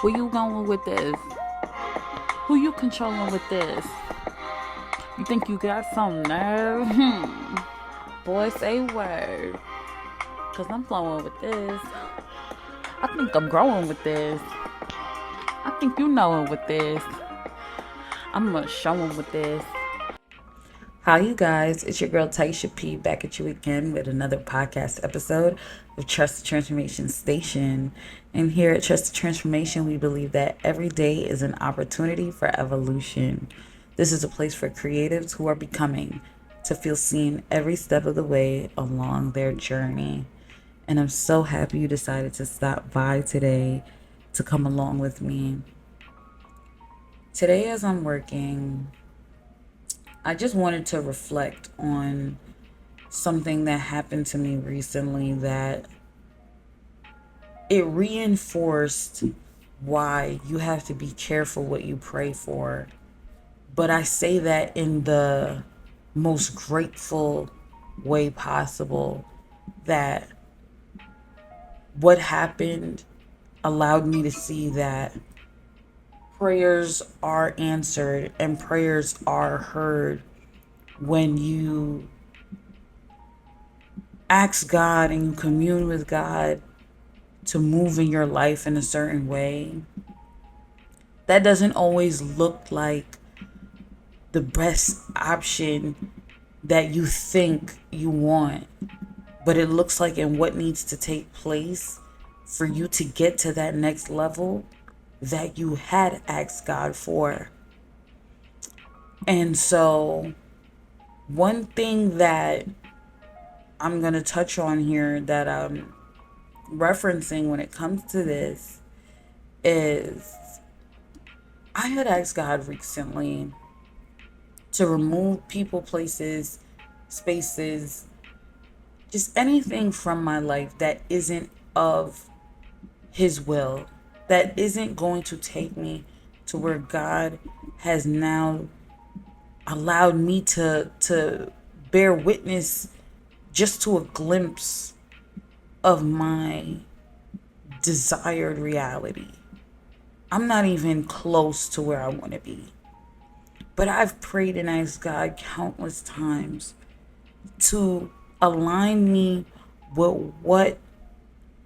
Where you going with this? Who you controlling with this? You think you got some nerve? Boy, say word. Cause I'm flowing with this. I think I'm growing with this. I think you knowing with this. I'm gonna show 'em with this. Hi, you guys. It's your girl Taisha P back at you again with another podcast episode of Trust the Transformation Station. And here at Trust the Transformation, we believe that every day is an opportunity for evolution. This is a place for creatives who are becoming to feel seen every step of the way along their journey. And I'm so happy you decided to stop by today to come along with me. Today, as I'm working, I just wanted to reflect on something that happened to me recently that it reinforced why you have to be careful what you pray for. But I say that in the most grateful way possible, that what happened allowed me to see that prayers are answered and prayers are heard when you ask God and you commune with God to move in your life in a certain way. That doesn't always look like the best option that you think you want, but it looks like in what needs to take place for you to get to that next level that you had asked God for. And so, one thing that I'm going to touch on here that I'm referencing when it comes to this is I had asked God recently to remove people, places, spaces, just anything from my life that isn't of His will, that isn't going to take me to where God has now allowed me to bear witness just to a glimpse of my desired reality. I'm not even close to where I want to be. But I've prayed and asked God countless times to align me with what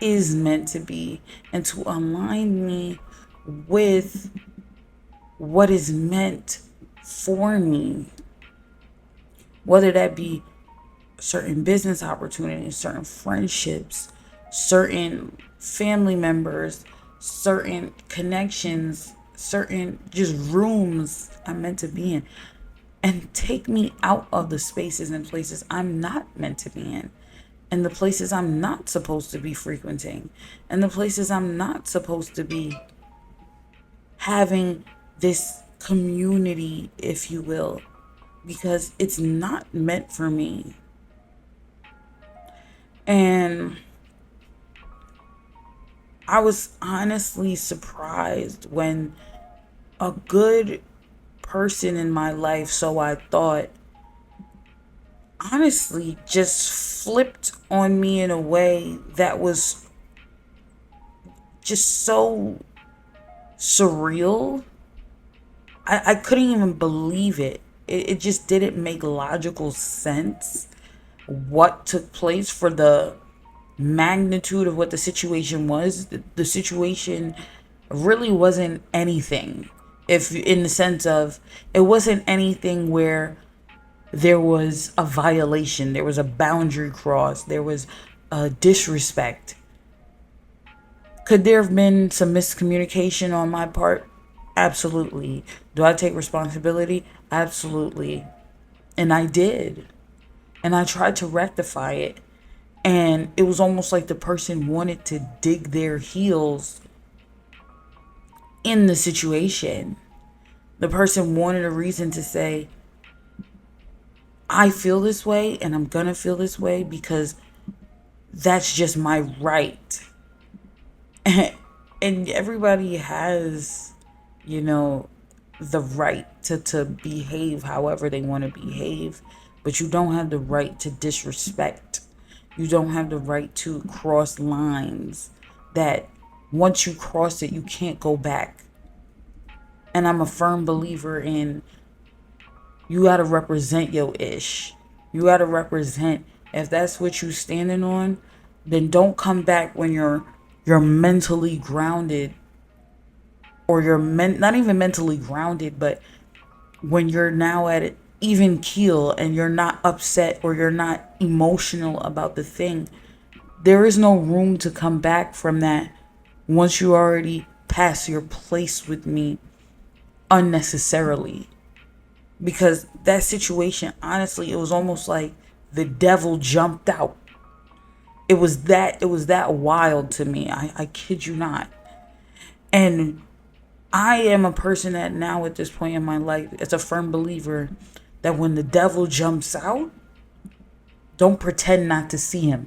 is meant to be and to align me with what is meant for me. Whether that be certain business opportunities, certain friendships, certain family members, certain connections, certain just rooms I'm meant to be in, and take me out of the spaces and places I'm not meant to be in, and the places I'm not supposed to be frequenting, and the places I'm not supposed to be having this community, if you will, because it's not meant for me. And I was honestly surprised when a good person in my life, so I thought, honestly just flipped on me in a way that was just so surreal. I couldn't even believe it. It just didn't make logical sense what took place for the magnitude of what the situation was. The situation really wasn't anything, if in the sense of it wasn't anything where there was a violation, there was a boundary crossed, there was a disrespect. Could there have been some miscommunication on my part? Absolutely. Do I take responsibility? Absolutely. And I did. And I tried to rectify it. And it was almost like the person wanted to dig their heels in the situation. The person wanted a reason to say, I feel this way and I'm going to feel this way because that's just my right. And everybody has, the right to behave however they want to behave, but you don't have the right to disrespect. You don't have the right to cross lines that once you cross it, you can't go back. And I'm a firm believer in, you got to represent your ish. You got to represent, if that's what you standing on, then don't come back when you're mentally grounded, or not even mentally grounded, but when you're now at an even keel and you're not upset or you're not emotional about the thing. There is no room to come back from that once you already pass your place with me unnecessarily. Because that situation, honestly, it was almost like the devil jumped out. It was that wild to me. I kid you not. And I am a person that now at this point in my life, it's a firm believer that when the devil jumps out, don't pretend not to see him.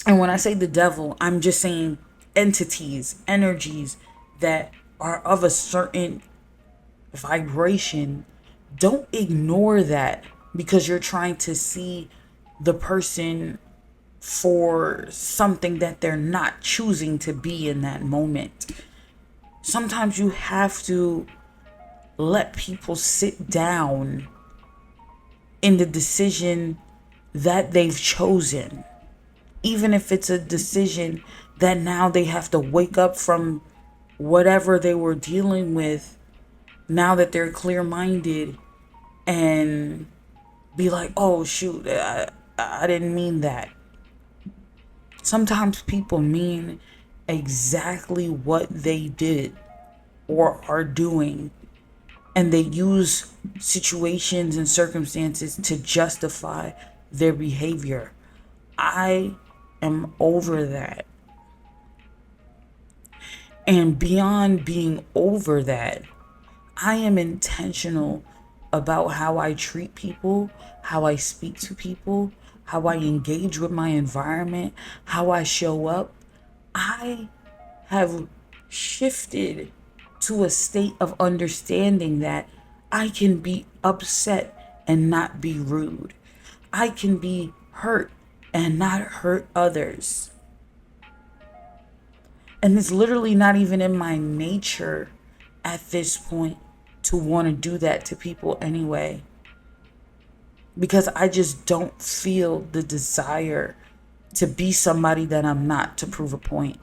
And when I say the devil, I'm just saying entities, energies that are of a certain vibration. Don't ignore that because you're trying to see the person for something that they're not choosing to be in that moment. Sometimes you have to let people sit down in the decision that they've chosen. Even if it's a decision that now they have to wake up from whatever they were dealing with, now that they're clear minded, and be like, oh, shoot, I didn't mean that. Sometimes people mean exactly what they did or are doing, and they use situations and circumstances to justify their behavior. I am over that. And beyond being over that, I am intentional about how I treat people, how I speak to people, how I engage with my environment, how I show up. I have shifted to a state of understanding that I can be upset and not be rude. I can be hurt and not hurt others. And it's literally not even in my nature at this point to want to do that to people anyway. Because I just don't feel the desire to be somebody that I'm not to prove a point.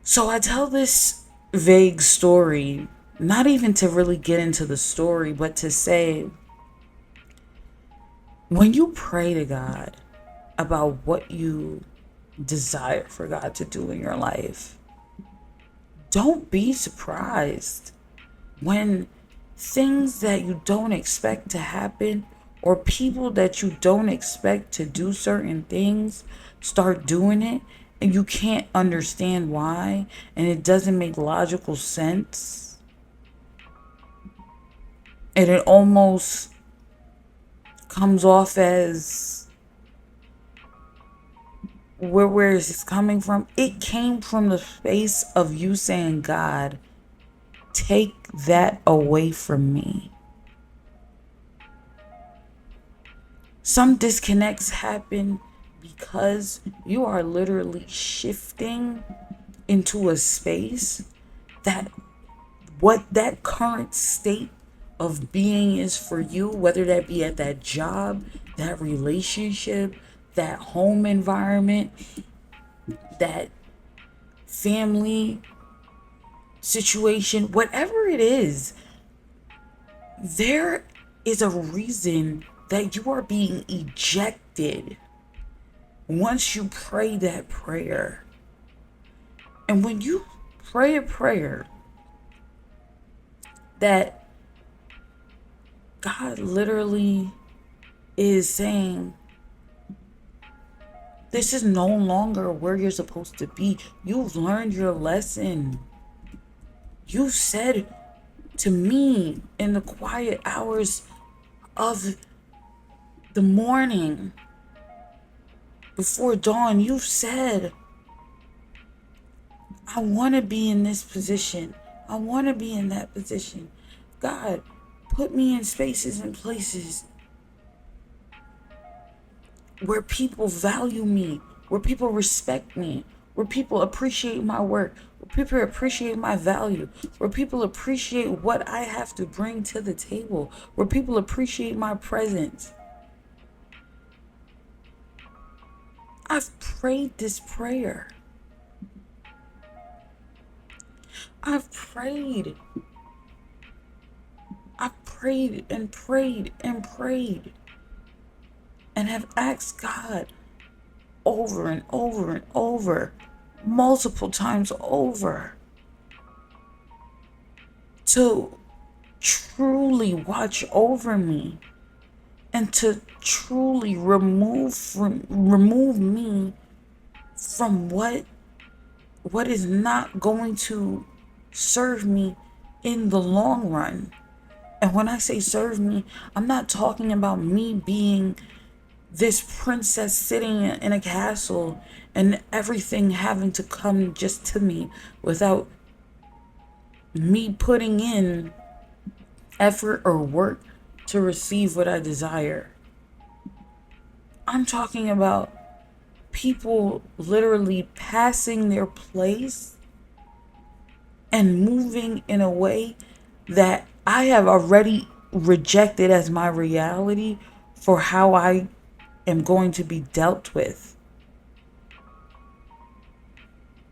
So I tell this vague story, not even to really get into the story, but to say, when you pray to God about what you desire for God to do in your life, don't be surprised when things that you don't expect to happen, or people that you don't expect to do certain things start doing it, and you can't understand why, and it doesn't make logical sense. And it almost comes off as, where is this coming from? It came from the space of you saying, God, take that away from me. Some disconnects happen because you are literally shifting into a space that what that current state of being is for you, whether that be at that job, that relationship, that home environment, that family situation, whatever it is, there is a reason that you are being ejected once you pray that prayer. And when you pray a prayer that God literally is saying, this is no longer where you're supposed to be. You've learned your lesson. You said to me in the quiet hours of the morning before dawn, you said, I want to be in this position. I want to be in that position. God, put me in spaces and places where people value me, where people respect me, where people appreciate my work, where people appreciate my value, where people appreciate what I have to bring to the table, where people appreciate my presence. I've prayed this prayer. I've prayed. I've prayed and prayed and prayed and have asked God over and over and over, multiple times over, to truly watch over me and to truly remove me from what is not going to serve me in the long run. And when I say serve me, I'm not talking about me being this princess sitting in a castle and everything having to come just to me without me putting in effort or work to receive what I desire. I'm talking about people literally passing their place and moving in a way that I have already rejected as my reality for how I am going to be dealt with.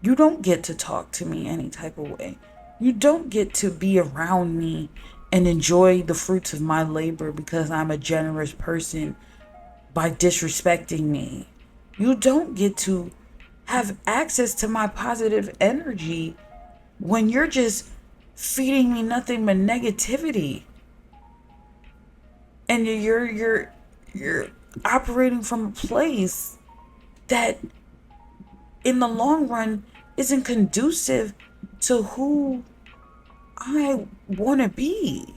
You don't get to talk to me any type of way. You don't get to be around me and enjoy the fruits of my labor because I'm a generous person by disrespecting me. You don't get to have access to my positive energy when you're just feeding me nothing but negativity. And you're operating from a place that in the long run isn't conducive to who I want to be.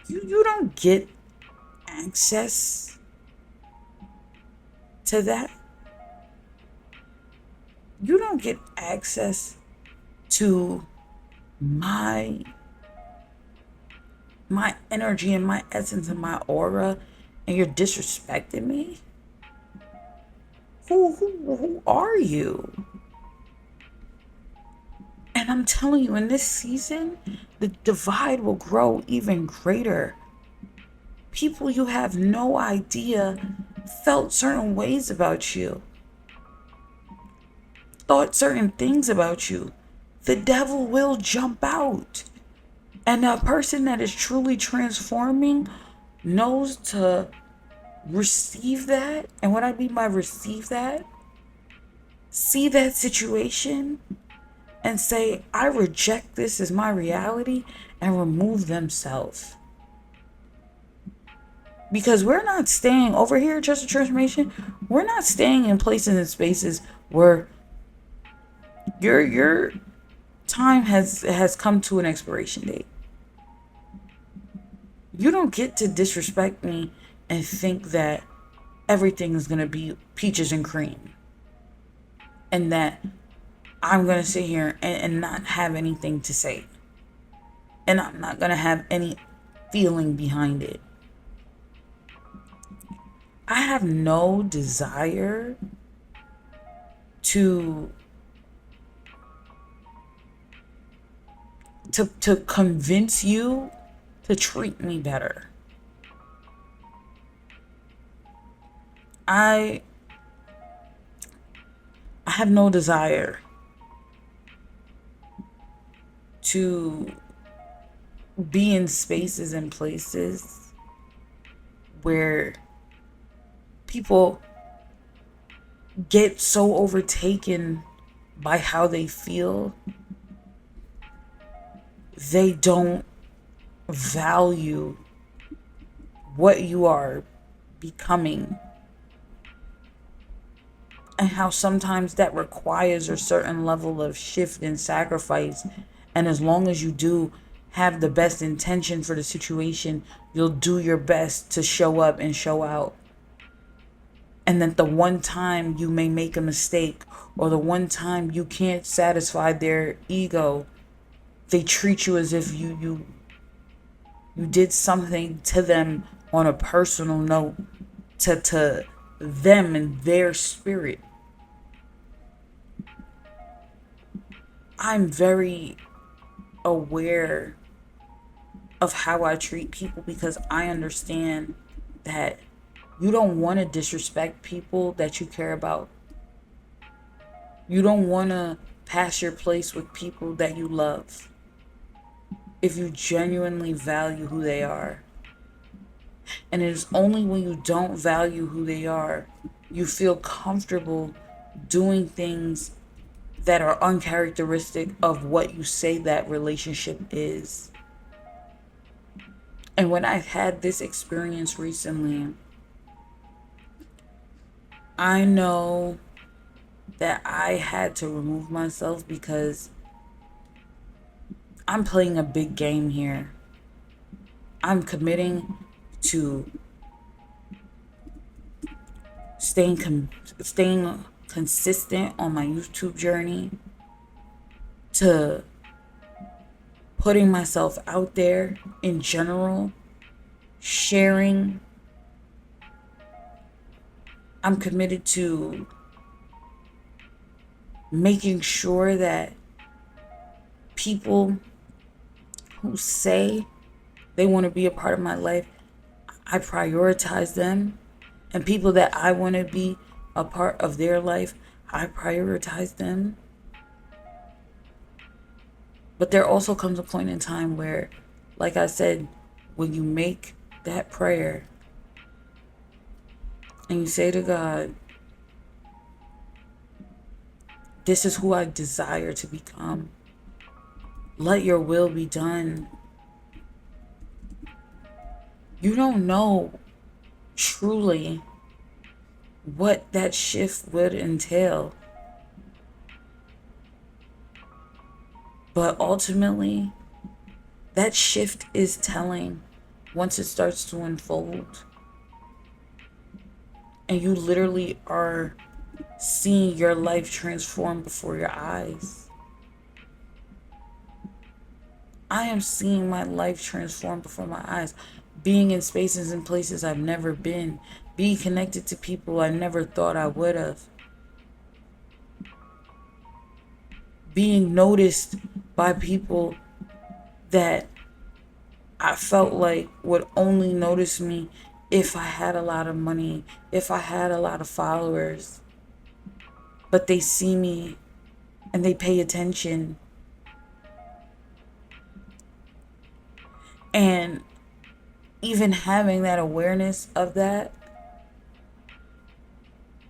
You don't get access to that. You don't get access to my energy and my essence and my aura, and you're disrespecting me. Who are you? And I'm telling you, in this season, the divide will grow even greater. People you have no idea felt certain ways about you, thought certain things about you. The devil will jump out. And a person that is truly transforming knows to receive that. And what I mean by receive that, see that situation and say, I reject this as my reality, and remove themselves. Because we're not staying over here at Trust Transformation. We're not staying in places and spaces where your time has come to an expiration date. You don't get to disrespect me and think that everything is going to be peaches and cream. And that I'm going to sit here and not have anything to say. And I'm not going to have any feeling behind it. I have no desire to convince you to treat me better. I have no desire to be in spaces and places where people get so overtaken by how they feel, they don't value what you are becoming, and how sometimes that requires a certain level of shift and sacrifice. And as long as you do have the best intention for the situation, you'll do your best to show up and show out. And then the one time you may make a mistake, or the one time you can't satisfy their ego, they treat you as if you did something to them on a personal note to them and their spirit. I'm very aware of how I treat people because I understand that you don't want to disrespect people that you care about. You don't want to pass your place with people that you love if you genuinely value who they are. And it is only when you don't value who they are, you feel comfortable doing things that are uncharacteristic of what you say that relationship is. And when I've had this experience recently, I know that I had to remove myself because I'm playing a big game here. I'm committing to staying consistent on my YouTube journey, to putting myself out there in general, sharing. I'm committed to making sure that people who say they want to be a part of my life, I prioritize them. And people that I want to be a part of their life, I prioritize them. But there also comes a point in time where, like I said, when you make that prayer and you say to God, this is who I desire to become. Let your will be done. You don't know truly what that shift would entail. But ultimately, that shift is telling once it starts to unfold. And you literally are seeing your life transform before your eyes. I am seeing my life transform before my eyes. Being in spaces and places I've never been. Being connected to people I never thought I would have. Being noticed by people that I felt like would only notice me if I had a lot of money, if I had a lot of followers. But they see me and they pay attention. And even having that awareness of that,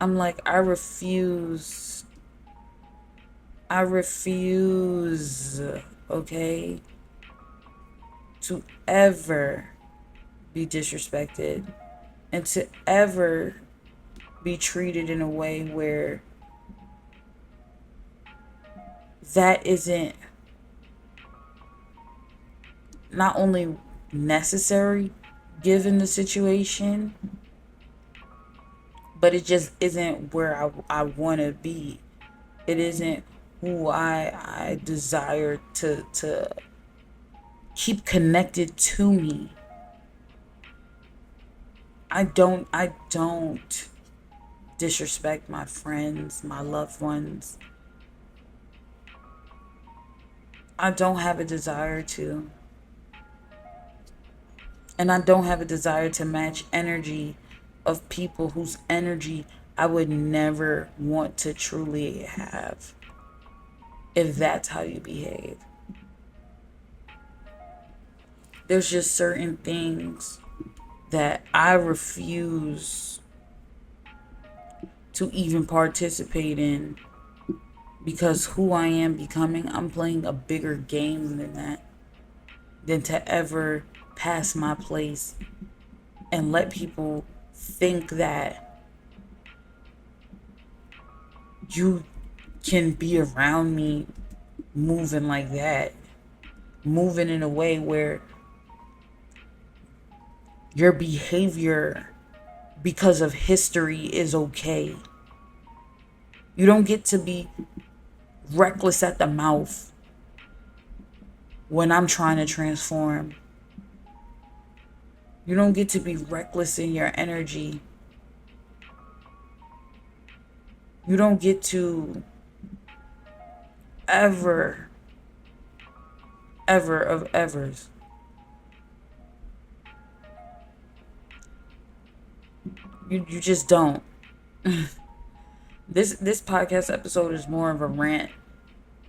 I'm like, I refuse, okay, to ever be disrespected and to ever be treated in a way where that isn't not only necessary given the situation, but it just isn't where I want to be. It isn't who I desire to keep connected to me. I don't disrespect my friends, my loved ones. I don't have a desire to. And I don't have a desire to match energy of people whose energy I would never want to truly have if that's how you behave. There's just certain things that I refuse to even participate in because who I am becoming, I'm playing a bigger game than that, than to ever pass my place and let people think that you can be around me moving like that, moving in a way where your behavior because of history is okay. You don't get to be reckless at the mouth when I'm trying to transform. You don't get to be reckless in your energy You don't get to ever, ever of evers. You just don't. This podcast episode is more of a rant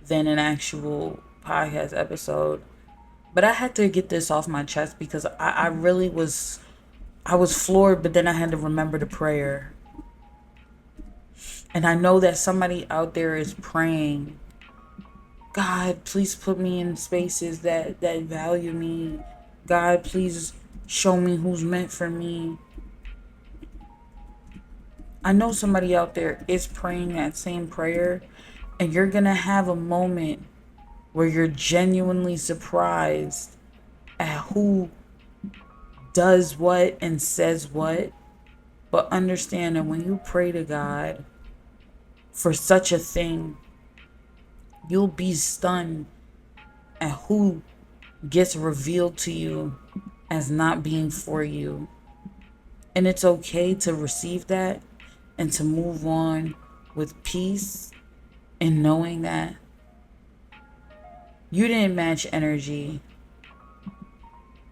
than an actual podcast episode. But I had to get this off my chest because I really was I was floored, but then I had to remember the prayer. And I know that somebody out there is praying, God, please put me in spaces that value me. God, please show me who's meant for me. I know somebody out there is praying that same prayer, and you're going to have a moment where you're genuinely surprised at who does what and says what. But understand that when you pray to God for such a thing, you'll be stunned at who gets revealed to you as not being for you. And it's okay to receive that and to move on with peace and knowing that you didn't match energy.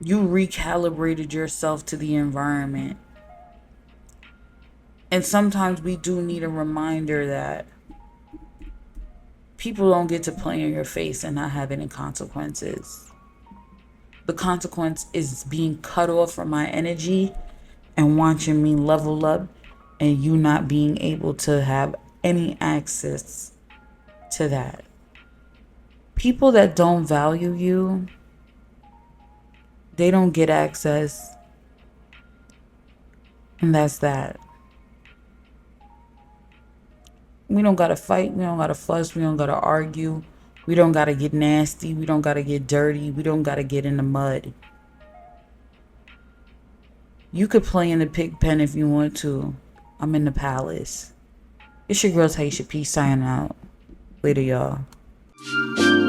You recalibrated yourself to the environment. And sometimes we do need a reminder that people don't get to play in your face and not have any consequences. The consequence is being cut off from my energy and watching me level up and you not being able to have any access to that. People that don't value you, they don't get access. And that's that. We don't gotta fight. We don't gotta fuss. We don't gotta argue. We don't gotta get nasty. We don't gotta get dirty. We don't gotta get in the mud. You could play in the pig pen if you want to. I'm in the palace. It's your girl Taisha. Peace signing out. Later, y'all.